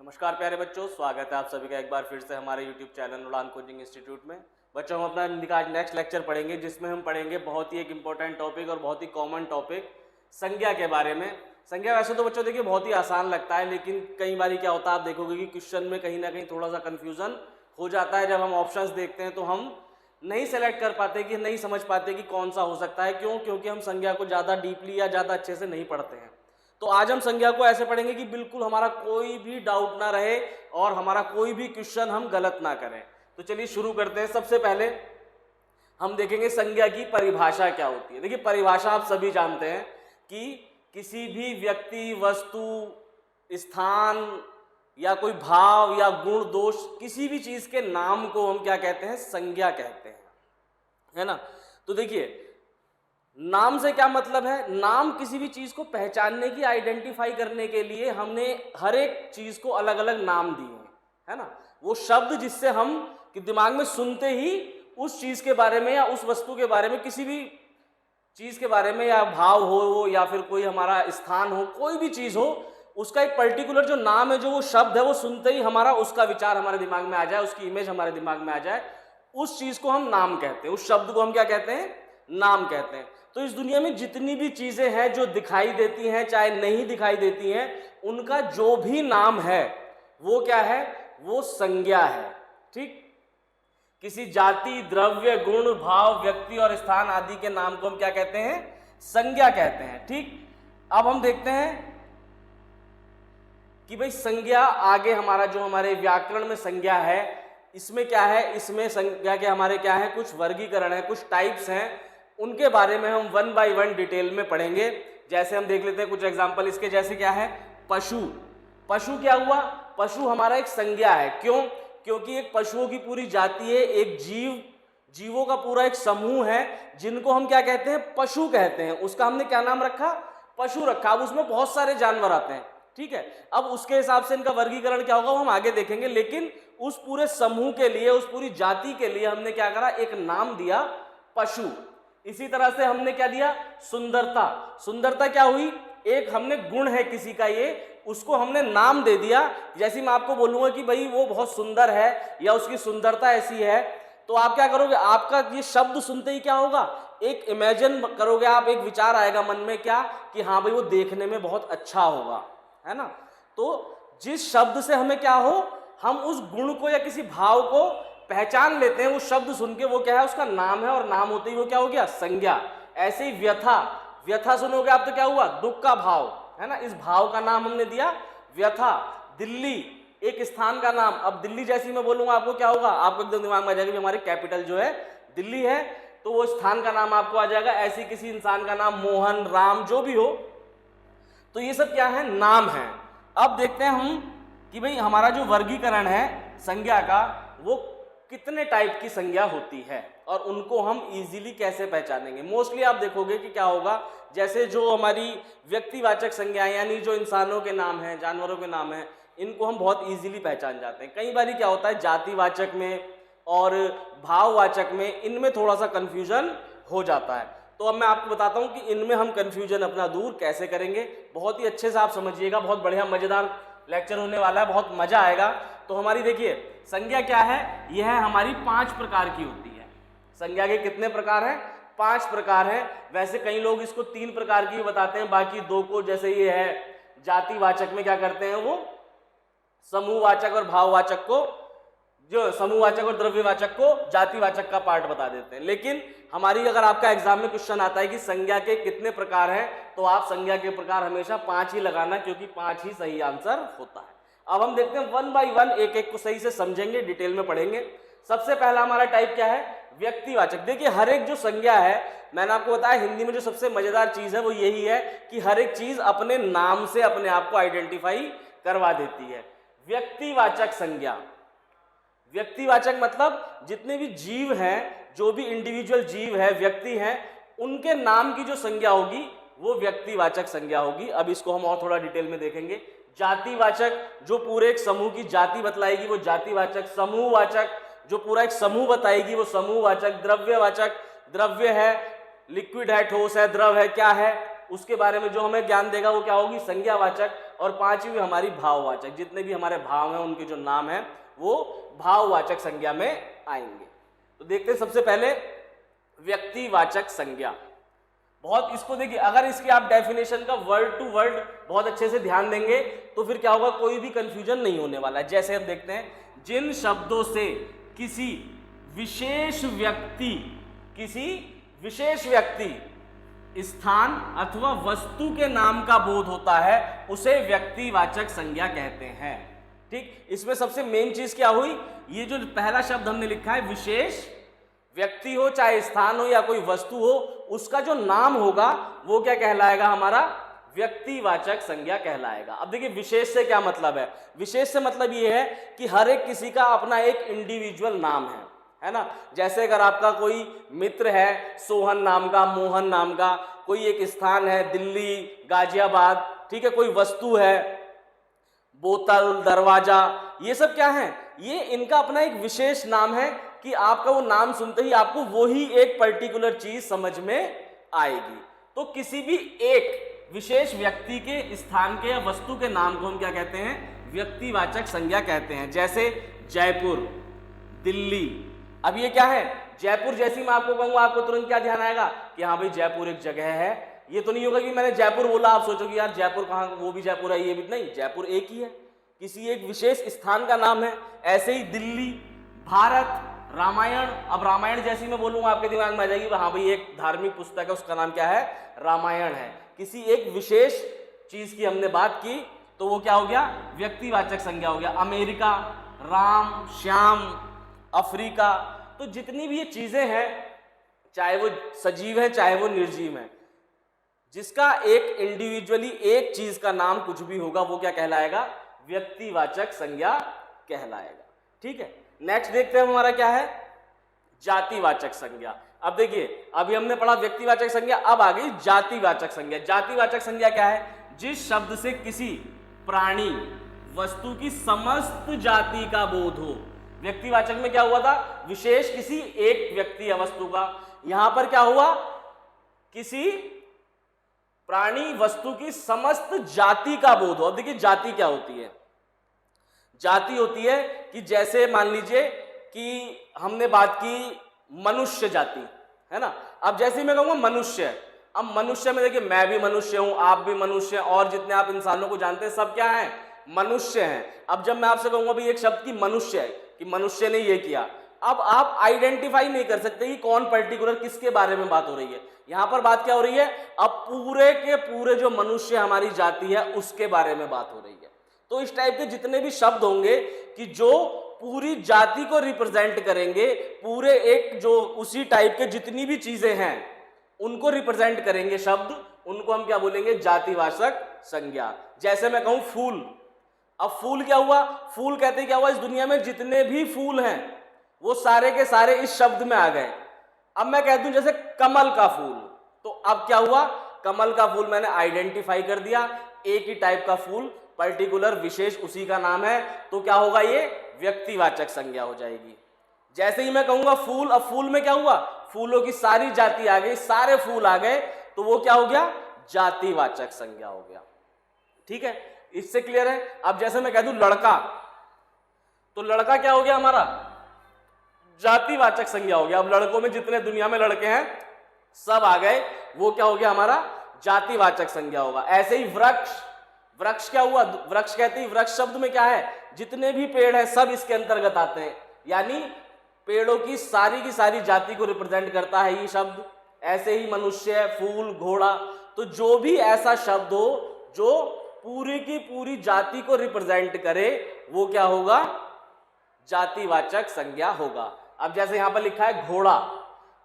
नमस्कार प्यारे बच्चों, स्वागत है आप सभी का एक बार फिर से हमारे YouTube चैनल उड़ान कोचिंग इंस्टीट्यूट में। बच्चों, हम अपना आज नेक्स्ट लेक्चर पढ़ेंगे जिसमें हम पढ़ेंगे बहुत ही एक इंपॉर्टेंट टॉपिक और बहुत ही कॉमन टॉपिक संज्ञा के बारे में। संज्ञा वैसे तो बच्चों देखिए बहुत ही आसान लगता है, लेकिन कई बार क्या होता है आप देखोगे कि क्वेश्चन में कहीं ना कहीं थोड़ा सा कन्फ्यूजन हो जाता है। जब हम ऑप्शंस देखते हैं तो हम नहीं सेलेक्ट कर पाते कि नहीं समझ पाते कि कौन सा हो सकता है। क्यों? क्योंकि हम संज्ञा को ज़्यादा डीपली या ज़्यादा अच्छे से नहीं पढ़ते हैं। तो आज हम संज्ञा को ऐसे पढ़ेंगे कि बिल्कुल हमारा कोई भी डाउट ना रहे और हमारा कोई भी क्वेश्चन हम गलत ना करें। तो चलिए शुरू करते हैं। सबसे पहले हम देखेंगे संज्ञा की परिभाषा क्या होती है। देखिए, परिभाषा आप सभी जानते हैं कि किसी भी व्यक्ति, वस्तु, स्थान या कोई भाव या गुण, दोष, किसी भी चीज के नाम को हम क्या कहते हैं? संज्ञा कहते हैं, है ना। तो देखिए, नाम से क्या मतलब है? नाम किसी भी चीज को पहचानने की, आइडेंटिफाई करने के लिए हमने हर एक चीज को अलग अलग नाम दिए हैं, है ना। वो शब्द जिससे हम कि दिमाग में सुनते ही उस चीज के बारे में या उस वस्तु के बारे में, किसी भी चीज के बारे में, या भाव हो या फिर कोई हमारा स्थान हो, कोई भी चीज हो, उसका एक पर्टिकुलर जो नाम है, जो वो शब्द है, वो सुनते ही हमारा उसका विचार हमारे दिमाग में आ जाए, उसकी इमेज हमारे दिमाग में आ जाए, उस चीज को हम नाम कहते हैं। उस शब्द को हम क्या कहते हैं? नाम कहते हैं। तो इस दुनिया में जितनी भी चीजें हैं जो दिखाई देती हैं चाहे नहीं दिखाई देती हैं, उनका जो भी नाम है वो क्या है? वो संज्ञा है। ठीक, किसी जाति, द्रव्य, गुण, भाव, व्यक्ति और स्थान आदि के नाम को हम क्या कहते हैं? संज्ञा कहते हैं। ठीक, अब हम देखते हैं कि भाई संज्ञा आगे हमारा जो हमारे व्याकरण में संज्ञा है, इसमें क्या है? इसमें संज्ञा के हमारे क्या है? कुछ वर्गीकरण है, कुछ टाइप्स हैं, उनके बारे में हम वन बाय वन डिटेल में पढ़ेंगे। जैसे हम देख लेते हैं कुछ एग्जांपल इसके। जैसे क्या है? पशु। पशु क्या हुआ? पशु हमारा एक संज्ञा है। क्यों? क्योंकि एक पशुओं की पूरी जाति है, एक जीवों का पूरा एक समूह है, जिनको हम क्या कहते हैं? पशु कहते हैं। उसका हमने क्या नाम रखा? पशु रखा। अब उसमें बहुत सारे जानवर आते हैं, ठीक है। अब उसके हिसाब से इनका वर्गीकरण क्या होगा वो हम आगे देखेंगे, लेकिन उस पूरे समूह के लिए, उस पूरी जाति के लिए हमने क्या करा? एक नाम दिया, पशु। इसी तरह से हमने क्या दिया? सुंदरता। सुंदरता क्या हुई? एक हमने गुण है किसी का, ये उसको हमने नाम दे दिया। जैसे मैं आपको बोलूंगा कि भाई वो बहुत सुंदर है या उसकी सुंदरता ऐसी है, तो आप क्या करोगे? आपका ये शब्द सुनते ही क्या होगा? एक इमेजिन करोगे आप, एक विचार आएगा मन में, क्या कि हाँ भाई वो देखने में बहुत अच्छा होगा, है ना। तो जिस शब्द से हमें क्या हो, हम उस गुण को या किसी भाव को पहचान लेते हैं, उस शब्द सुन के, वो क्या है? उसका नाम है, और नाम होते ही वो क्या हो गया? संज्ञा। ऐसे ही व्यथा। व्यथा सुनोगे आप तो क्या हुआ? दुख का भाव, है ना। इस भाव का नाम हमने दिया व्यथा। दिल्ली, एक स्थान का नाम। अब दिल्ली जैसी मैं बोलूंगा आपको क्या होगा? आपको एकदम दिमाग में आ जाएगा कि हमारी कैपिटल जो है दिल्ली है, तो वो स्थान का नाम आपको आ जाएगा। ऐसे किसी इंसान का नाम मोहन, राम, जो भी हो, तो ये सब क्या है? नाम है। अब देखते हैं हम कि भाई हमारा जो वर्गीकरण है संज्ञा का, वो कितने टाइप की संज्ञा होती है और उनको हम इजीली कैसे पहचानेंगे। मोस्टली आप देखोगे कि क्या होगा, जैसे जो हमारी व्यक्तिवाचक संज्ञाएं, यानी जो इंसानों के नाम हैं, जानवरों के नाम हैं, इनको हम बहुत इजीली पहचान जाते हैं। कई बार क्या होता है, जातिवाचक में और भाववाचक में, इनमें थोड़ा सा कन्फ्यूजन हो जाता है। तो अब मैं आपको बताता हूँ कि इनमें हम कन्फ्यूजन अपना दूर कैसे करेंगे। बहुत ही अच्छे से आप समझिएगा, बहुत बढ़िया मजेदार लेक्चर होने वाला है, बहुत मजा आएगा। तो हमारी देखिए संज्ञा क्या है? यह है हमारी 5 प्रकार की होती है। संज्ञा के कितने प्रकार हैं? 5 प्रकार हैं। वैसे कई लोग इसको 3 प्रकार की बताते हैं, बाकी 2 को, जैसे ये है जातिवाचक में क्या करते हैं, वो समूहवाचक और भाववाचक को, जो समूहवाचक और द्रव्यवाचक को जातिवाचक का पार्ट बता देते हैं। लेकिन हमारी अगर आपका एग्जाम में क्वेश्चन आता है कि संज्ञा के कितने प्रकार हैं, तो आप संज्ञा के प्रकार हमेशा 5 ही लगाना, क्योंकि 5 ही सही आंसर होता है। अब हम देखते हैं वन बाय वन, एक एक को सही से समझेंगे, डिटेल में पढ़ेंगे। सबसे पहला हमारा टाइप क्या है? व्यक्तिवाचक। देखिए, हर एक जो संज्ञा है, मैंने आपको बताया हिंदी में जो सबसे मजेदार चीज है वो यही है कि हर एक चीज अपने नाम से अपने आप को आइडेंटिफाई करवा देती है। व्यक्तिवाचक संज्ञा। व्यक्तिवाचक मतलब जितने भी जीव हैं, जो भी इंडिविजुअल जीव है, व्यक्ति हैं, उनके नाम की जो संज्ञा होगी वो व्यक्तिवाचक संज्ञा होगी। अब इसको हम और थोड़ा डिटेल में देखेंगे। जातिवाचक, जो पूरे एक समूह की जाति बतलाएगी वो जातिवाचक। समूहवाचक, जो पूरा एक समूह बताएगी वो समूहवाचक। द्रव्यवाचक, द्रव्य है, लिक्विड है, ठोस है, द्रव है, क्या है, उसके बारे में जो हमें ज्ञान देगा वो क्या होगी? संज्ञावाचक। और पांचवी हमारी भाववाचक। जितने भी हमारे भाव हैं उनके जो नाम हैं वो भाववाचक संज्ञा में आएंगे। तो देखते हैं सबसे पहले व्यक्तिवाचक संज्ञा। बहुत इसको देखिए, अगर इसकी आप डेफिनेशन का वर्ड टू वर्ड बहुत अच्छे से ध्यान देंगे तो फिर क्या होगा, कोई भी कंफ्यूजन नहीं होने वाला है। जैसे हम देखते हैं, जिन शब्दों से किसी विशेष व्यक्ति स्थान अथवा वस्तु के नाम का बोध होता है उसे व्यक्तिवाचक संज्ञा कहते हैं। ठीक, इसमें सबसे मेन चीज क्या हुई, ये जो पहला शब्द हमने लिखा है विशेष व्यक्ति हो चाहे स्थान हो या कोई वस्तु हो, उसका जो नाम होगा वो क्या कहलाएगा, हमारा व्यक्तिवाचक संज्ञा कहलाएगा। अब देखिए विशेष से क्या मतलब है, विशेष से मतलब ये है कि हर एक किसी का अपना एक इंडिविजुअल नाम है ना। जैसे अगर आपका कोई मित्र है सोहन नाम का, मोहन नाम का, कोई एक स्थान है दिल्ली, गाजियाबाद, ठीक है, कोई वस्तु है बोतल, दरवाजा, ये सब क्या है, ये इनका अपना एक विशेष नाम है कि आपका वो नाम सुनते ही आपको वो ही एक पर्टिकुलर चीज समझ में आएगी। तो किसी भी एक विशेष व्यक्ति के, स्थान के या वस्तु के नाम को हम क्या कहते हैं, व्यक्तिवाचक संज्ञा कहते हैं। जैसे जयपुर, दिल्ली। अब ये क्या है, जयपुर जैसी मैं आपको कहूंगा आपको तुरंत क्या ध्यान आएगा कि हाँ भाई जयपुर एक जगह है। ये तो नहीं होगा कि मैंने जयपुर बोला आप सोचोगे यार जयपुर कहाँ, वो भी जयपुर है ये भी नहीं, जयपुर एक ही है, किसी एक विशेष स्थान का नाम है। ऐसे ही दिल्ली, भारत, रामायण। अब रामायण जैसी मैं बोलूंगा आपके दिमाग में आ जाएगी हाँ भाई एक धार्मिक पुस्तक है उसका नाम क्या है, रामायण है। किसी एक विशेष चीज की हमने बात की तो वो क्या हो गया, व्यक्तिवाचक संज्ञा हो गया। America, Ram, Shyam, Africa. तो जितनी भी ये चीजें हैं, चाहे वो सजीव है चाहे वो निर्जीव है, जिसका एक इंडिविजुअली एक चीज का नाम कुछ भी होगा वो क्या कहलाएगा, व्यक्तिवाचक संज्ञा कहलाएगा। ठीक है, नेक्स्ट देखते हैं हमारा क्या है, जातिवाचक संज्ञा। अब देखिए अभी हमने पढ़ा व्यक्तिवाचक संज्ञा, अब आ गई जातिवाचक संज्ञा। जातिवाचक संज्ञा क्या है, जिस शब्द से किसी प्राणी वस्तु की समस्त जाति का बोध हो। व्यक्तिवाचक में क्या हुआ था, विशेष किसी एक व्यक्ति या वस्तु का, यहां पर क्या हुआ, किसी प्राणी वस्तु की समस्त जाति का बोध हो। अब देखिए जाति क्या होती है, जाति होती है कि जैसे मान लीजिए कि हमने बात की मनुष्य जाति, है ना। अब जैसे मैं कहूंगा मनुष्य, अब मनुष्य में देखिए मैं भी मनुष्य हूं, आप भी मनुष्य, और जितने आप इंसानों को जानते हैं सब क्या है, मनुष्य हैं। अब जब मैं आपसे कहूंगा भाई एक शब्द की मनुष्य है कि मनुष्य ने ये किया, अब आप आइडेंटिफाई नहीं कर सकते कि कौन पर्टिकुलर किसके बारे में बात हो रही है। यहां पर बात क्या हो रही है, अब पूरे के पूरे जो मनुष्य हमारी जाति है उसके बारे में बात हो रही है। तो इस टाइप के जितने भी शब्द होंगे कि जो पूरी जाति को रिप्रेजेंट करेंगे, पूरे एक जो उसी टाइप के जितनी भी चीजें हैं उनको रिप्रेजेंट करेंगे शब्द, उनको हम क्या बोलेंगे, जातिवाचक संज्ञा। जैसे मैं कहूं फूल, अब फूल क्या हुआ, फूल कहते क्या हुआ, इस दुनिया में जितने भी फूल हैं वो सारे के सारे इस शब्द में आ गए। अब मैं कह दूं जैसे कमल का फूल, तो अब क्या हुआ, कमल का फूल मैंने आइडेंटिफाई कर दिया, एक ही टाइप का फूल पर्टिकुलर विशेष उसी का नाम है, तो क्या होगा, ये व्यक्तिवाचक संज्ञा हो जाएगी। जैसे ही मैं कहूंगा फूल, अब फूल में क्या हुआ, फूलों की सारी जाति आ गई, सारे फूल आ गए, तो वो क्या हो गया, जातिवाचक संज्ञा हो गया। ठीक है, इससे क्लियर है। अब जैसे मैं कह दूं लड़का, तो लड़का क्या हो गया हमारा, जातिवाचक संज्ञा हो गया। अब लड़कों में जितने दुनिया में लड़के हैं सब आ गए, वो क्या हो गया हमारा, जातिवाचक संज्ञा होगा। ऐसे ही वृक्ष, वृक्ष क्या हुआ, वृक्ष कहते ही वृक्ष शब्द में क्या है, जितने भी पेड़ हैं सब इसके अंतर्गत आते हैं, यानी पेड़ों की सारी जाति को रिप्रेजेंट करता है ये शब्द। ऐसे ही मनुष्य, फूल, घोड़ा, तो जो भी ऐसा शब्द हो जो पूरी की पूरी जाति को रिप्रेजेंट करे वो क्या होगा, जातिवाचक संज्ञा होगा। अब जैसे यहां पर लिखा है घोड़ा,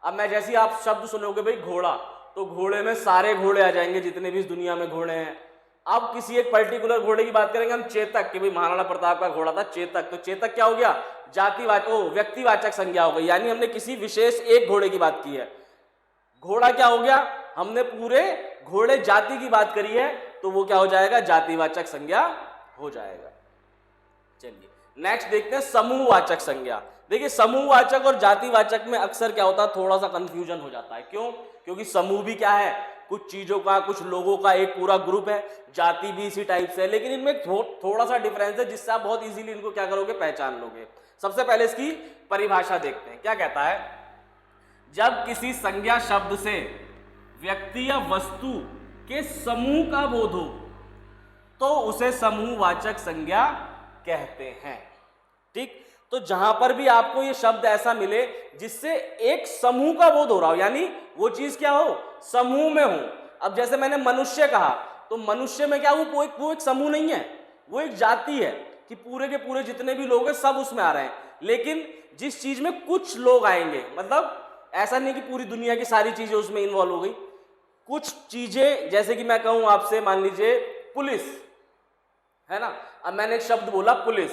अब मैं जैसे आप शब्द सुनोगे भाई घोड़ा, तो घोड़े में सारे घोड़े आ जाएंगे जितने भी इस दुनिया में घोड़े हैं। अब किसी एक पर्टिकुलर घोड़े की बात करेंगे हम, चेतक, कि भाई महाराणा प्रताप का घोड़ा था चेतक, तो चेतक क्या हो गया, व्यक्तिवाचक संज्ञा हो गई, यानी हमने किसी विशेष एक घोड़े की बात की है। घोड़ा क्या हो गया, हमने पूरे घोड़े जाति की बात करी है, तो वो क्या हो जाएगा, जातिवाचक संज्ञा हो जाएगा। चलिए नेक्स्ट देखते हैं समूहवाचक संज्ञा। देखिए समूहवाचक और जातिवाचक में अक्सर क्या होता है, थोड़ा सा कंफ्यूजन हो जाता है। क्यों, क्योंकि समूह भी क्या है, कुछ चीजों का, कुछ लोगों का एक पूरा ग्रुप है, जाति भी इसी टाइप से है, लेकिन इनमें थोड़ा सा डिफरेंस है जिससे आप बहुत इजीली इनको क्या करोगे, पहचान लोगे। सबसे पहले इसकी परिभाषा देखते हैं। क्या कहता है, जब किसी संज्ञा शब्द से व्यक्ति या वस्तु के समूह का बोध हो तो उसे समूहवाचक संज्ञा कहते हैं। ठीक, तो जहां पर भी आपको ये शब्द ऐसा मिले जिससे एक समूह का बोध हो रहा हो, यानी वो चीज क्या हो, समूह में हो। अब जैसे मैंने मनुष्य कहा, तो मनुष्य में क्या वो एक समूह नहीं है, वो एक जाति है कि पूरे के पूरे जितने भी लोग हैं सब उसमें आ रहे हैं। लेकिन जिस चीज में कुछ लोग आएंगे, मतलब ऐसा नहीं कि पूरी दुनिया की सारी चीजें उसमें इन्वॉल्व हो गई, कुछ चीजें, जैसे कि मैं कहूं आपसे, मान लीजिए पुलिस है ना, अब मैंने एक शब्द बोला पुलिस,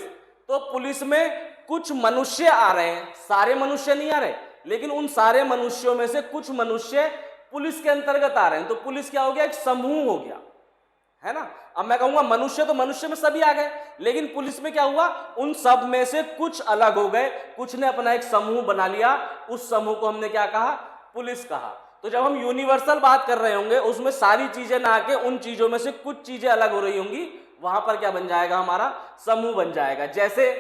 तो पुलिस में कुछ मनुष्य आ रहे हैं, सारे मनुष्य नहीं आ रहे, लेकिन उन सारे मनुष्यों में से कुछ मनुष्य पुलिस के अंतर्गत आ रहे हैं, तो पुलिस क्या हो गया, एक समूह हो गया, है ना। अब मैं कहूंगा मनुष्य, तो मनुष्य में सभी आ गए, लेकिन पुलिस में क्या हुआ, उन सब में से कुछ अलग हो गए, कुछ ने अपना एक समूह बना लिया, उस समूह को हमने क्या कहा, पुलिस कहा। तो जब हम यूनिवर्सल बात कर रहे होंगे, उसमें सारी चीजें ना आके उन चीजों में से कुछ चीजें अलग हो रही होंगी, वहां पर क्या बन जाएगा, हमारा समूह बन जाएगा। जैसे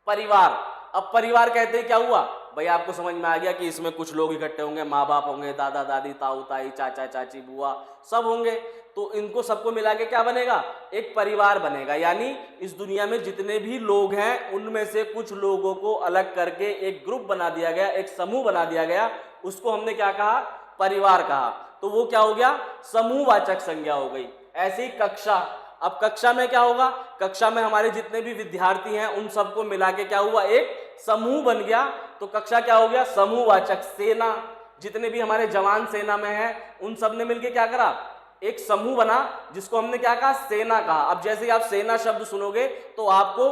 परिवार, अब परिवार कहते ही क्या हुआ भाई, आपको समझ में आ गया कि इसमें कुछ लोग इकट्ठे होंगे, माँ बाप होंगे, दादा दादी, ताऊ ताई, चाचा चाची, बुआ, सब होंगे, तो इनको सबको मिला के क्या बनेगा, एक परिवार बनेगा। यानी इस दुनिया में जितने भी लोग हैं उनमें से कुछ लोगों को अलग करके एक ग्रुप बना दिया गया, एक समूह बना दिया गया, उसको हमने क्या कहा, परिवार कहा। तो वो क्या हो गया, समूहवाचक संज्ञा हो गई। ऐसे ही कक्षा, अब कक्षा में क्या होगा, कक्षा में हमारे जितने भी विद्यार्थी हैं उन सबको मिला के क्या हुआ, एक समूह बन गया, तो कक्षा क्या हो गया, समूहवाचक। सेना, जितने भी हमारे जवान सेना में हैं उन सब ने मिलके क्या करा, एक समूह बना, जिसको हमने क्या कहा, सेना कहा। अब जैसे ही आप सेना शब्द सुनोगे तो आपको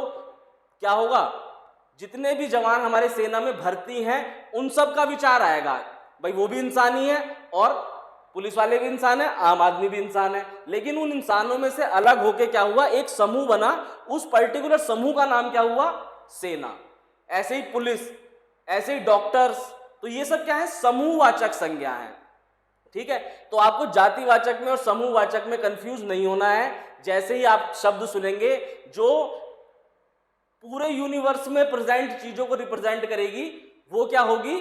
क्या होगा, जितने भी जवान हमारे सेना में भर्ती हैं उन सब का विचार आएगा, भाई वो भी इंसान ही है और पुलिस वाले भी इंसान है, आम आदमी भी इंसान है, लेकिन उन इंसानों में से अलग होके क्या हुआ, एक समूह बना, उस पर्टिकुलर समूह का नाम क्या हुआ, सेना। ऐसे ही पुलिस, ऐसे ही डॉक्टर्स, तो ये सब क्या है, समूहवाचक संज्ञा है। ठीक है, तो आपको जातिवाचक में और समूहवाचक में कंफ्यूज नहीं होना है। जैसे ही आप शब्द सुनेंगे जो पूरे यूनिवर्स में प्रेजेंट चीजों को रिप्रेजेंट करेगी, वो क्या होगी,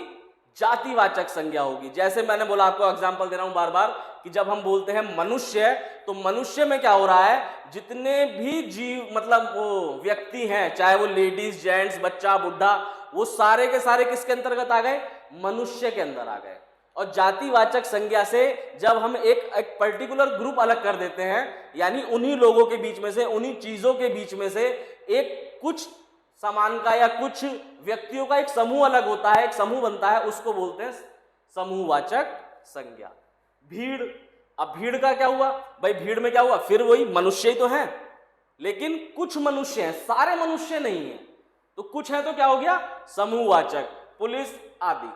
जातिवाचक संज्ञा होगी। जैसे मैंने बोला, आपको एग्जांपल दे रहा हूं बार बार, कि जब हम बोलते हैं मनुष्य, तो मनुष्य में क्या हो रहा है, जितने भी जीव, मतलब वो व्यक्ति हैं, चाहे वो लेडीज, जेंट्स, बच्चा, बुढ़ा, वो सारे के सारे किसके अंतर्गत आ गए, मनुष्य के अंदर आ गए। और जातिवाचक संज्ञा से जब हम एक पर्टिकुलर ग्रुप अलग कर देते हैं, यानी उन्हीं लोगों के बीच में से, उन्हीं चीजों के बीच में से एक कुछ सामान का या कुछ व्यक्तियों का एक समूह अलग होता है, एक समूह बनता है, उसको बोलते हैं समूहवाचक संज्ञा। भीड़, अब भीड़ का क्या हुआ भाई, भीड़ में क्या हुआ, फिर वही मनुष्य ही तो है, लेकिन कुछ मनुष्य हैं, सारे मनुष्य नहीं है, तो कुछ है तो क्या हो गया, समूहवाचक, पुलिस आदि।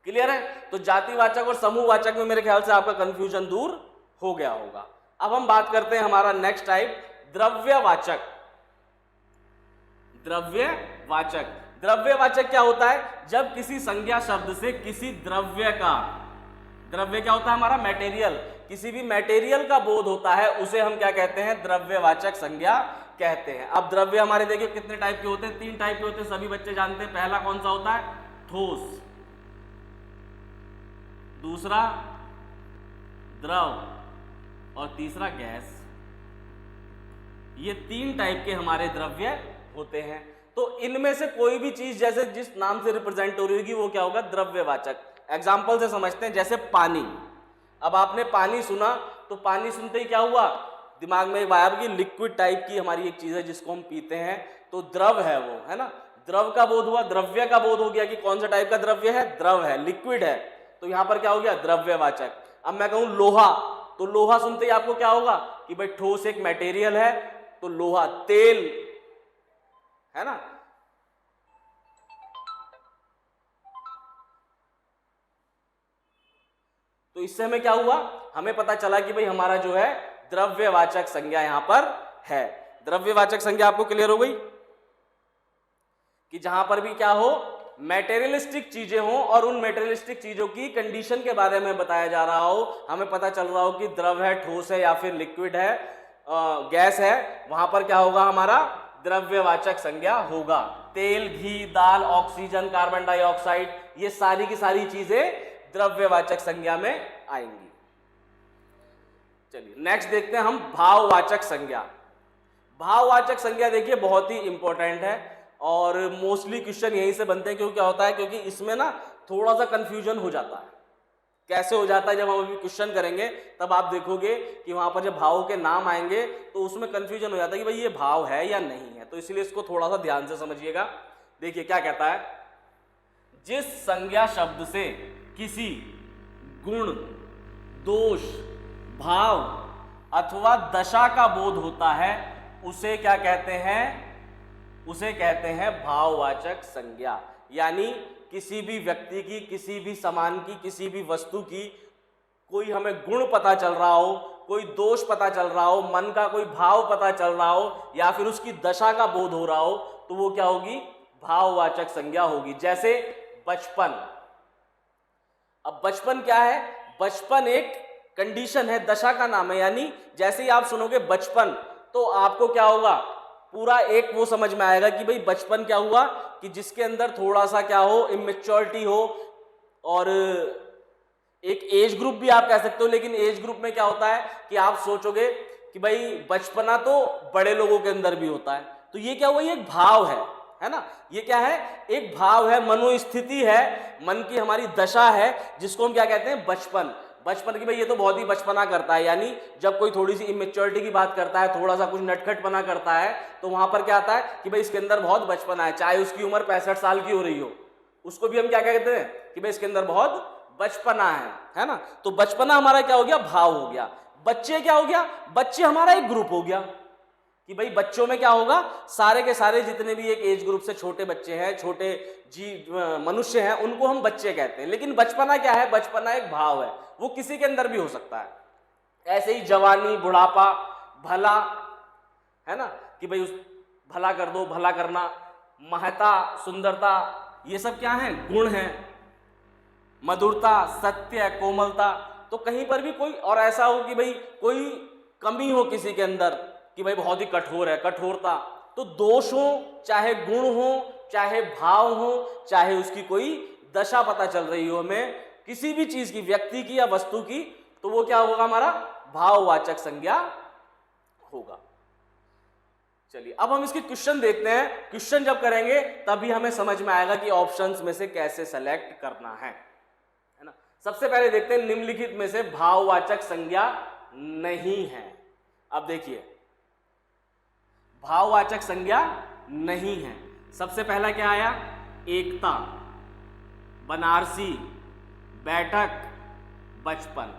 क्लियर है, तो जातिवाचक और समूहवाचक में मेरे ख्याल से आपका कंफ्यूजन दूर हो गया होगा। अब हम बात करते हैं हमारा नेक्स्ट टाइप, द्रव्यवाचक। द्रव्यवाचक, द्रव्यवाचक क्या होता है, जब किसी संज्ञा शब्द से किसी द्रव्य का, द्रव्य क्या होता है हमारा, मटेरियल, किसी भी मटेरियल का बोध होता है, उसे हम क्या कहते हैं, द्रव्यवाचक संज्ञा कहते हैं। अब द्रव्य हमारे देखिए कितने टाइप के होते हैं, 3 टाइप के होते हैं, सभी बच्चे जानते हैं। पहला कौन सा होता है, ठोस, दूसरा द्रव और तीसरा गैस। ये 3 टाइप के हमारे द्रव्य होते हैं। तो इनमें से कोई भी चीज जैसे जिस नाम से रिप्रेजेंट हो रही होगी वो क्या होगा, द्रव्यवाचक। एग्जाम्पल से समझते हैं, जैसे पानी। अब आपने पानी सुना, तो पानी सुनते ही क्या हुआ, दिमाग में एक आया कि लिक्विड टाइप की हमारी एक चीज है जिसको हम पीते हैं, तो द्रव है वो, है ना, द्रव का बोध हुआ, द्रव्य का बोध हो गया कि कौन सा टाइप का द्रव्य है, द्रव है, लिक्विड है, तो यहां पर क्या हो गया, द्रव्यवाचक। अब मैं कहूं लोहा, तो लोहा सुनते ही आपको क्या होगा कि भाई ठोस एक मटेरियल है, तो लोहा, तेल, है ना, तो इससे हमें क्या हुआ, हमें पता चला कि भाई हमारा जो है द्रव्यवाचक संज्ञा यहां पर है। द्रव्यवाचक संज्ञा आपको क्लियर हो गई कि जहां पर भी क्या हो, मेटेरियलिस्टिक चीजें हों और उन मेटेरियलिस्टिक चीजों की कंडीशन के बारे में बताया जा रहा हो, हमें पता चल रहा हो कि द्रव है, ठोस है या फिर लिक्विड है, गैस है, वहां पर क्या होगा हमारा द्रव्यवाचक संज्ञा होगा। तेल, घी, दाल, ऑक्सीजन, कार्बन डाइऑक्साइड, ये सारी की सारी चीजें द्रव्यवाचक संज्ञा में आएंगी। चलिए नेक्स्ट देखते हैं हम भाववाचक संज्ञा। भाववाचक संज्ञा देखिए बहुत ही इंपॉर्टेंट है और मोस्टली क्वेश्चन यहीं से बनते हैं। क्यों क्या होता है, क्योंकि इसमें ना थोड़ा सा कंफ्यूजन हो जाता है। कैसे हो जाता है, जब हम अभी क्वेश्चन करेंगे तब आप देखोगे कि वहां पर जब भावों के नाम आएंगे तो उसमें कंफ्यूजन हो जाता है कि भाई ये भाव है या नहीं है। तो इसलिए इसको थोड़ा सा ध्यान से समझिएगा। देखिए क्या कहता है, जिस संज्ञा शब्द से किसी गुण, दोष, भाव अथवा दशा का बोध होता है उसे क्या कहते हैं, उसे कहते हैं भाववाचक संज्ञा। यानी किसी भी व्यक्ति की, किसी भी सामान की, किसी भी वस्तु की कोई हमें गुण पता चल रहा हो, कोई दोष पता चल रहा हो, मन का कोई भाव पता चल रहा हो या फिर उसकी दशा का बोध हो रहा हो, तो वो क्या होगी, भाववाचक संज्ञा होगी। जैसे बचपन। अब बचपन क्या है, बचपन एक कंडीशन है, दशा का नाम है। यानी जैसे ही आप सुनोगे बचपन तो आपको क्या होगा, पूरा एक वो समझ में आएगा कि भाई बचपन क्या हुआ, कि जिसके अंदर थोड़ा सा क्या हो, इमेच्योरिटी हो। और एक एज ग्रुप भी आप कह सकते हो, लेकिन एज ग्रुप में क्या होता है कि आप सोचोगे कि भाई बचपना तो बड़े लोगों के अंदर भी होता है। तो ये क्या हुआ, ये एक भाव है ना, ये क्या है, एक भाव है, मनोस्थिति है, मन की हमारी दशा है, जिसको हम क्या कहते हैं, बचपन। बचपन की भाई ये तो बहुत ही बचपना करता है। यानी जब कोई थोड़ी सी इमेच्योरिटी की बात करता है, थोड़ा सा कुछ नटखटपना करता है, तो वहां पर क्या आता है कि भाई इसके अंदर बहुत बचपना है। चाहे उसकी उम्र 65 साल की हो रही हो, उसको भी हम क्या कहते हैं कि भाई इसके अंदर बहुत बचपना है ना। तो बचपना हमारा क्या हो गया, भाव हो गया। बच्चे क्या हो गया, बच्चे हमारा एक ग्रुप हो गया कि भाई बच्चों में क्या होगा, सारे के सारे जितने भी एक एज ग्रुप से छोटे बच्चे हैं, छोटे मनुष्य हैं, उनको हम बच्चे कहते हैं। लेकिन बचपना क्या है, बचपना एक भाव है, वो किसी के अंदर भी हो सकता है। ऐसे ही जवानी, बुढ़ापा, भला, है ना, कि भाई उस भला कर दो, भला करना, महता, सुंदरता, ये सब क्या है, गुण हैं। मधुरता, सत्य, कोमलता। तो कहीं पर भी कोई और ऐसा हो कि भाई कोई कमी हो किसी के अंदर कि भाई बहुत ही कठोर है, कठोरता, तो दोष हो, चाहे गुण हो, चाहे भाव हो, चाहे उसकी कोई दशा पता चल रही हो हमें, किसी भी चीज की, व्यक्ति की या वस्तु की, तो वो क्या होगा, हमारा भाववाचक संज्ञा होगा। चलिए अब हम इसके क्वेश्चन देखते हैं। क्वेश्चन जब करेंगे तभी हमें समझ में आएगा कि ऑप्शंस में से कैसे सेलेक्ट करना है ना। सबसे पहले देखते हैं निम्नलिखित में से भाववाचक संज्ञा नहीं है। अब देखिए भाववाचक संज्ञा नहीं है। सबसे पहला क्या आया, एकता, बनारसी, बैठक, बचपन।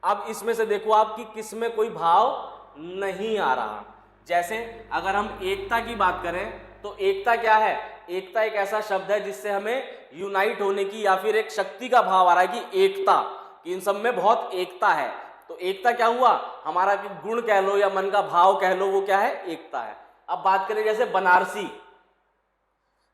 अब इसमें से देखो आप कि किसमें कोई भाव नहीं आ रहा। जैसे अगर हम एकता की बात करें तो एकता क्या है, एकता एक ऐसा शब्द है जिससे हमें यूनाइट होने की या फिर एक शक्ति का भाव आ रहा है कि एकता, कि इन सब में बहुत एकता है। तो एकता क्या हुआ, हमारा गुण कह लो या मन का भाव कह लो, वो क्या है, एकता है। अब बात करें जैसे बनारसी,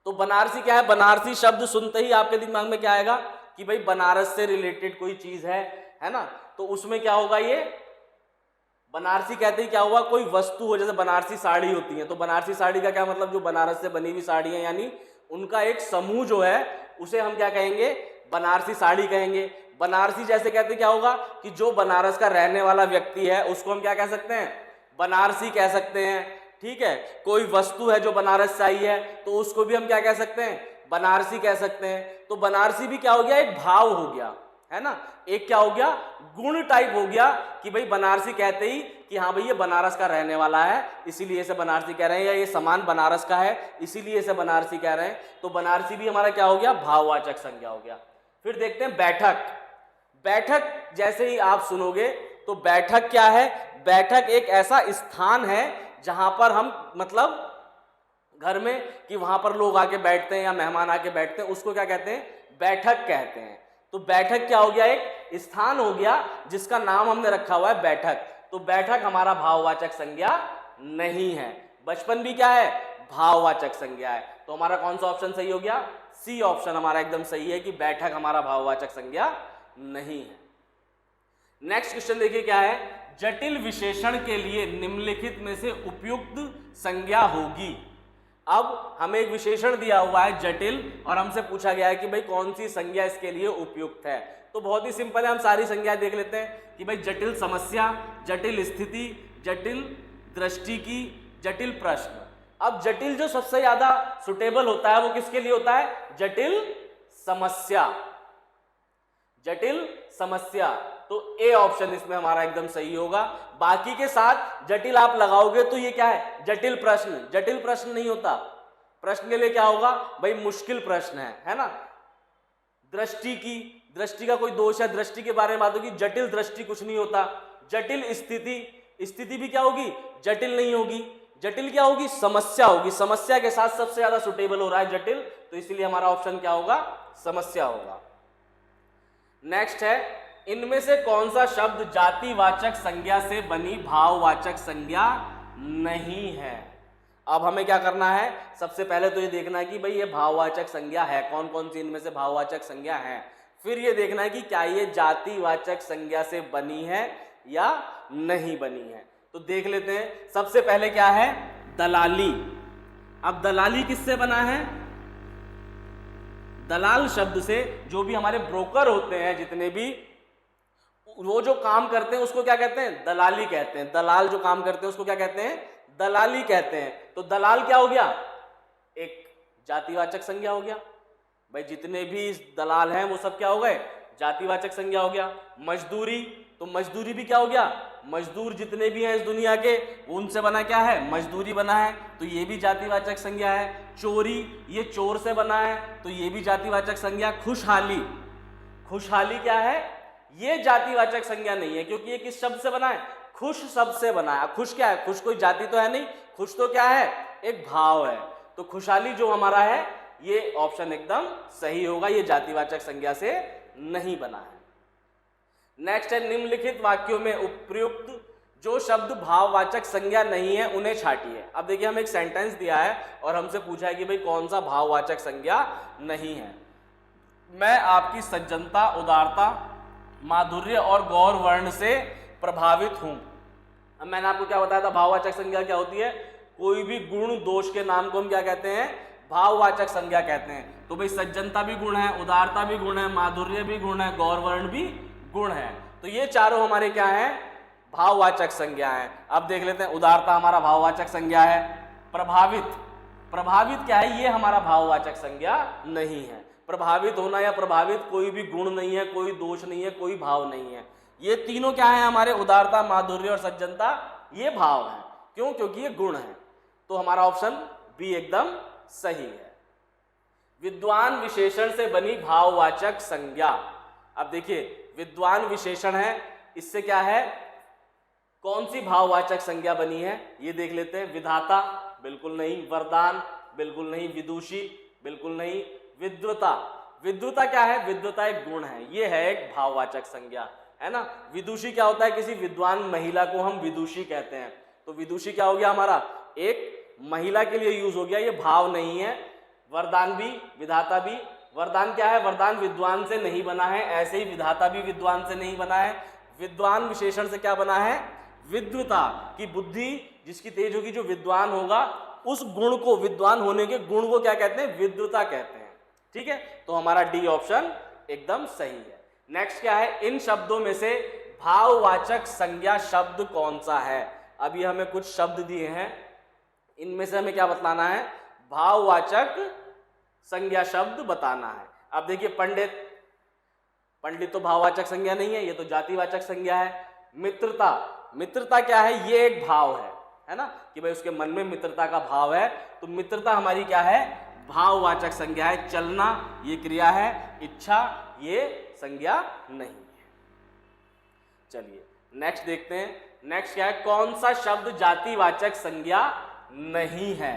तो बनारसी क्या है, बनारसी शब्द सुनते ही आपके दिमाग में क्या आएगा कि भाई बनारस से रिलेटेड कोई चीज है ना। तो उसमें क्या होगा, ये बनारसी कहते ही क्या हुआ, कोई वस्तु हो, जैसे बनारसी साड़ी होती है, तो बनारसी साड़ी का क्या मतलब, जो बनारस से बनी हुई साड़ी है, यानी उनका एक समूह जो है उसे हम क्या कहेंगे, बनारसी साड़ी कहेंगे। बनारसी जैसे कहते क्या होगा कि जो बनारस का रहने वाला व्यक्ति है उसको हम क्या कह सकते हैं, बनारसी कह सकते हैं। ठीक है, कोई वस्तु है जो बनारस से आई है तो उसको भी हम क्या कह सकते हैं, बनारसी कह सकते हैं। तो बनारसी भी क्या हो गया, एक भाव हो गया, है ना, एक क्या हो गया, गुण टाइप हो गया कि भाई बनारसी कहते ही कि हाँ भाई ये बनारस का रहने वाला है इसीलिए इसे बनारसी कह रहे हैं, या ये सामान बनारस का है इसीलिए इसे बनारसी कह रहे हैं। तो बनारसी भी हमारा क्या हो गया, भाववाचक संज्ञा हो गया। फिर देखते हैं बैठक। बैठक जैसे ही आप सुनोगे तो बैठक क्या है, बैठक एक ऐसा स्थान है जहां पर हम मतलब घर में कि वहां पर लोग आके बैठते हैं या मेहमान आके बैठते हैं, उसको क्या कहते हैं, बैठक कहते हैं। तो बैठक क्या हो गया, एक स्थान हो गया जिसका नाम हमने रखा हुआ है बैठक। तो बैठक हमारा भाववाचक संज्ञा नहीं है। बचपन भी क्या है, भाववाचक संज्ञा है। तो हमारा कौन सा ऑप्शन सही हो गया, सी ऑप्शन हमारा एकदम सही है कि बैठक हमारा भाववाचक संज्ञा नहीं है। नेक्स्ट क्वेश्चन देखिए क्या है, जटिल विशेषण के लिए निम्नलिखित में से उपयुक्त संज्ञा होगी। अब हमें एक विशेषण दिया हुआ है जटिल और हमसे पूछा गया है कि भाई कौन सी संज्ञा इसके लिए उपयुक्त है। तो बहुत ही सिंपल है, हम सारी संज्ञाएं देख लेते हैं कि भाई जटिल समस्या, जटिल स्थिति, जटिल दृष्टि की, जटिल प्रश्न। अब जटिल जो सबसे ज्यादा सुटेबल होता है वो किसके लिए होता है, जटिल समस्या, जटिल समस्या। तो ए ऑप्शन इसमें हमारा एकदम सही होगा। बाकी के साथ जटिल आप लगाओगे तो ये क्या है, जटिल प्रश्न। जटिल प्रश्न नहीं होता, प्रश्न के लिए क्या होगा भाई, मुश्किल प्रश्न है ना। दृष्टि की, दृष्टि का कोई दोष है, दृष्टि के बारे में बात होगी, जटिल दृष्टि कुछ नहीं होता। जटिल स्थिति, स्थिति भी क्या होगी, जटिल नहीं होगी। जटिल क्या होगी, समस्या होगी। समस्या के साथ सबसे ज्यादा सुटेबल हो रहा है जटिल, तो इसलिए हमारा ऑप्शन क्या होगा, समस्या होगा। नेक्स्ट है, इनमें से कौन सा शब्द जातिवाचक संज्ञा से बनी भाववाचक संज्ञा नहीं है। अब हमें क्या करना है, सबसे पहले तो ये देखना है कि भाई ये भाववाचक संज्ञा है, कौन कौन सी इनमें से भाववाचक संज्ञा है। फिर ये देखना है कि क्या ये जातिवाचक संज्ञा से बनी है या नहीं बनी है। तो देख लेते हैं। सबसे पहले क्या है, दलाली। अब दलाली किससे बना है, दलाल शब्द से। जो भी हमारे ब्रोकर होते हैं जितने भी, वो जो काम करते हैं उसको क्या कहते हैं, दलाली कहते हैं। दलाल जो काम करते हैं उसको क्या कहते हैं, दलाली कहते हैं। तो दलाल क्या हो गया, एक जातिवाचक संज्ञा हो गया। भाई जितने भी दलाल हैं वो सब क्या हो गए, जातिवाचक संज्ञा हो गया। मजदूरी, तो मजदूरी भी क्या हो गया, मजदूर जितने भी हैं इस दुनिया के उनसे बना क्या है, मजदूरी बना है, तो ये भी जातिवाचक संज्ञा है। चोरी, ये चोर से बना है, तो ये भी जातिवाचक संज्ञा। खुशहाली, खुशहाली क्या है, ये जातिवाचक संज्ञा नहीं है, क्योंकि ये किस शब्द से बना है, खुश शब्द से बना है। खुश क्या है, खुश कोई जाति तो है नहीं, खुश तो क्या है, एक भाव है। तो खुशहाली जो हमारा है ये ऑप्शन एकदम सही होगा, ये जातिवाचक संज्ञा से नहीं बना है। नेक्स्ट है, निम्नलिखित वाक्यों में उपयुक्त जो शब्द भाववाचक संज्ञा नहीं है उन्हें छांटिए। अब देखिए हमें एक सेंटेंस दिया है और हमसे पूछा है कि भाई कौन सा भाववाचक संज्ञा नहीं है। मैं आपकी सज्जनता, उदारता, माधुर्य और गौर वर्ण से प्रभावित हूं। अब मैंने आपको क्या बताया था, भाववाचक संज्ञा क्या होती है, कोई भी गुण दोष के नाम को हम क्या कहते हैं, भाववाचक संज्ञा कहते हैं। तो भाई सज्जनता भी गुण है, उदारता भी गुण है, माधुर्य भी गुण है, गौर वर्ण भी गुण है। तो ये चारों हमारे क्या है, भाववाचक संज्ञा है। अब देख लेते हैं, उदारता हमारा भाववाचक संज्ञा है। प्रभावित, प्रभावित क्या है, ये हमारा भाववाचक संज्ञा नहीं है। प्रभावित होना या प्रभावित कोई भी गुण नहीं है, कोई दोष नहीं है, कोई भाव नहीं है। ये तीनों क्या है हमारे, उदारता, माधुर्य और सज्जनता, ये भाव है। क्यों, क्योंकि ये गुण है। तो हमारा ऑप्शन बी एकदम सही है। विद्वान विशेषण से बनी भाववाचक संज्ञा। अब देखिए विद्वान विशेषण है, इससे क्या है, कौन सी भाववाचक संज्ञा बनी है ये देख लेते हैं। विधाता बिल्कुल नहीं, वरदान बिल्कुल नहीं, विदुषी बिल्कुल नहीं, विद्वता, विद्वता क्या है, विद्वता एक गुण है, ये है एक भाववाचक संज्ञा, है ना। विदुषी क्या होता है, किसी विद्वान महिला को हम विदुषी कहते हैं। तो विदुषी क्या हो गया हमारा, एक महिला के लिए यूज हो गया, ये भाव नहीं है। वरदान भी, विधाता भी। वरदान क्या है, वरदान विद्वान से नहीं बना है, ऐसे ही विधाता भी विद्वान से नहीं बना है। विद्वान विशेषण से क्या बना है, विद्वता की बुद्धि जिसकी तेज होगी, जो विद्वान होगा उस गुण को, विद्वान होने के गुण को क्या कहते हैं, विद्वता कहते हैं। ठीक है, तो हमारा डी ऑप्शन एकदम सही है। नेक्स्ट क्या है, इन शब्दों में से भाववाचक संज्ञा शब्द कौन सा है। अभी हमें कुछ शब्द दिए हैं, इनमें से हमें क्या बताना है, भाववाचक संज्ञा शब्द बताना है। अब देखिए पंडित, पंडित तो भाववाचक संज्ञा नहीं है, ये तो जातिवाचक संज्ञा है। मित्रता, मित्रता क्या है, ये एक भाव है ना, कि भाई उसके मन में मित्रता का भाव है, तो मित्रता हमारी क्या है, भाववाचक संज्ञा है। चलना ये क्रिया है, इच्छा ये संज्ञा नहीं है। चलिए नेक्स्ट देखते हैं। नेक्स्ट क्या है, कौन सा शब्द जातिवाचक संज्ञा नहीं है।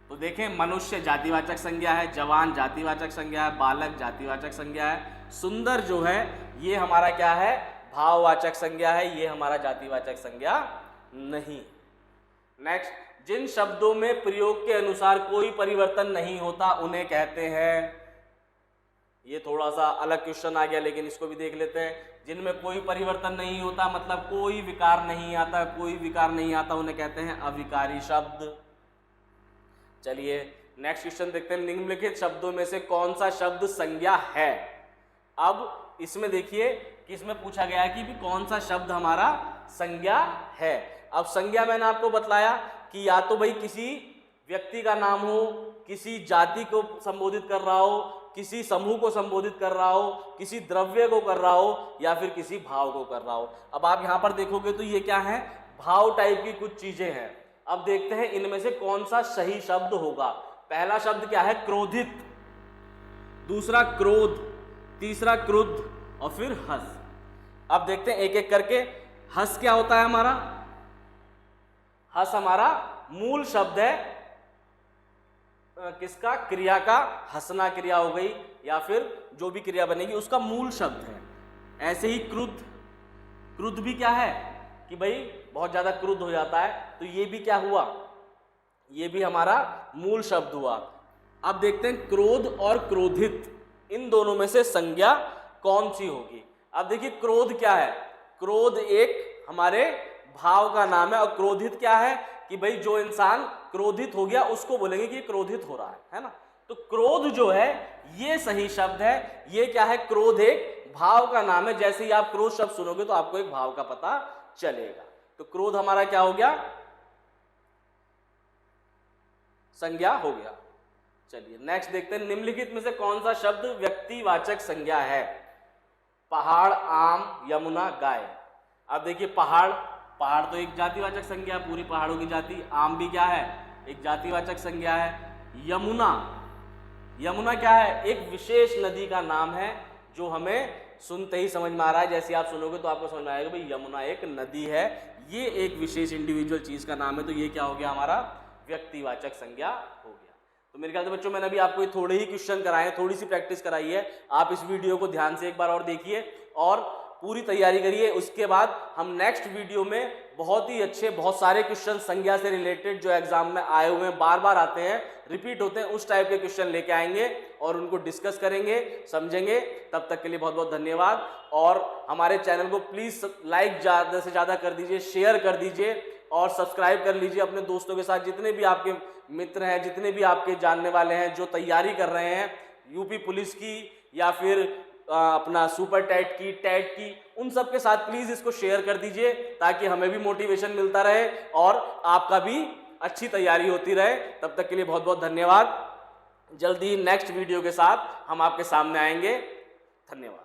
तो देखें, मनुष्य जातिवाचक संज्ञा है, जवान जातिवाचक संज्ञा है, बालक जातिवाचक संज्ञा है, सुंदर जो है ये हमारा क्या है, भाववाचक संज्ञा है, ये हमारा जातिवाचक संज्ञा नहीं। नेक्स्ट, जिन शब्दों में प्रयोग के अनुसार कोई परिवर्तन नहीं होता उन्हें कहते हैं, ये थोड़ा सा अलग क्वेश्चन आ गया लेकिन इसको भी देख लेते हैं। जिनमें कोई परिवर्तन नहीं होता मतलब कोई विकार नहीं आता, कोई विकार नहीं आता, उन्हें कहते हैं अविकारी शब्द। चलिए नेक्स्ट क्वेश्चन देखते हैं। निम्नलिखित शब्दों में से कौन सा शब्द संज्ञा है? अब इसमें देखिए कि इसमें पूछा गया है कि भी कौन सा शब्द हमारा संज्ञा है। अब संज्ञा मैंने आपको बतलाया कि या तो भाई किसी व्यक्ति का नाम हो, किसी जाति को संबोधित कर रहा हो, किसी समूह को संबोधित कर रहा हो, किसी द्रव्य को कर रहा हो, या फिर किसी भाव को कर रहा हो। अब आप यहां पर देखोगे तो ये क्या है, भाव टाइप की कुछ चीजें हैं। अब देखते हैं इनमें से कौन सा सही शब्द होगा। पहला शब्द क्या है, क्रोधित, दूसरा क्रोध, तीसरा क्रुद्ध और फिर हस। अब देखते हैं एक एक करके। हस क्या होता है हमारा? हस हमारा मूल शब्द है किसका? क्रिया का। हंसना क्रिया हो गई या फिर जो भी क्रिया बनेगी उसका मूल शब्द है। ऐसे ही क्रुद्ध, क्रुद्ध भी क्या है कि भाई बहुत ज्यादा क्रुद्ध हो जाता है, तो ये भी क्या हुआ, ये भी हमारा मूल शब्द हुआ। अब देखते हैं क्रोध और क्रोधित, इन दोनों में से संज्ञा कौन सी होगी। अब देखिए क्रोध क्या है, क्रोध एक हमारे भाव का नाम है, और क्रोधित क्या है कि भाई जो इंसान क्रोधित हो गया उसको बोलेंगे कि क्रोधित हो रहा है ना। तो क्रोध जो है ये सही शब्द है। ये क्या है, क्रोध एक भाव का नाम है। जैसे ही आप क्रोध शब्द सुनोगे तो आपको एक भाव का पता चलेगा। तो क्रोध हमारा क्या हो गया, संज्ञा हो गया। चलिए नेक्स्ट देखते हैं। निम्नलिखित में से कौन सा शब्द व्यक्तिवाचक संज्ञा है? पहाड़, आम, यमुना, गाय। अब देखिए पहाड़, पहाड़ तो एक जातिवाचक संज्ञा, पूरी पहाड़ों की जाति। आम भी क्या है, एक जातिवाचक संज्ञा है। यमुना, यमुना क्या है, एक विशेष नदी का नाम है जो हमें सुनते ही समझ में आ रहा है। जैसे आप सुनोगे तो आपको समझ में आएगा भाई यमुना एक नदी है, ये एक विशेष इंडिविजुअल चीज का नाम है। तो ये क्या हो गया, हमारा व्यक्तिवाचक संज्ञा हो गया। तो मेरे ख्याल से बच्चों मैंने अभी आपको ये थोड़े ही क्वेश्चन कराए, थोड़ी सी प्रैक्टिस कराई है। आप इस वीडियो को ध्यान से एक बार और देखिए और पूरी तैयारी करिए। उसके बाद हम नेक्स्ट वीडियो में बहुत ही अच्छे, बहुत सारे क्वेश्चन संज्ञा से रिलेटेड जो एग्जाम में आए हुए हैं, बार बार आते हैं, रिपीट होते हैं, उस टाइप के क्वेश्चन लेके आएंगे और उनको डिस्कस करेंगे, समझेंगे। तब तक के लिए बहुत बहुत धन्यवाद। और हमारे चैनल को प्लीज लाइक ज़्यादा से ज़्यादा कर दीजिए, शेयर कर दीजिए और सब्सक्राइब कर लीजिए अपने दोस्तों के साथ। जितने भी आपके मित्र हैं, जितने भी आपके जानने वाले हैं जो तैयारी कर रहे हैं यूपी पुलिस की या फिर अपना सुपर टेट की, टेट की, उन सब के साथ प्लीज इसको शेयर कर दीजिए ताकि हमें भी मोटिवेशन मिलता रहे और आपका भी अच्छी तैयारी होती रहे। तब तक के लिए बहुत बहुत धन्यवाद। जल्दी नेक्स्ट वीडियो के साथ हम आपके सामने आएंगे। धन्यवाद।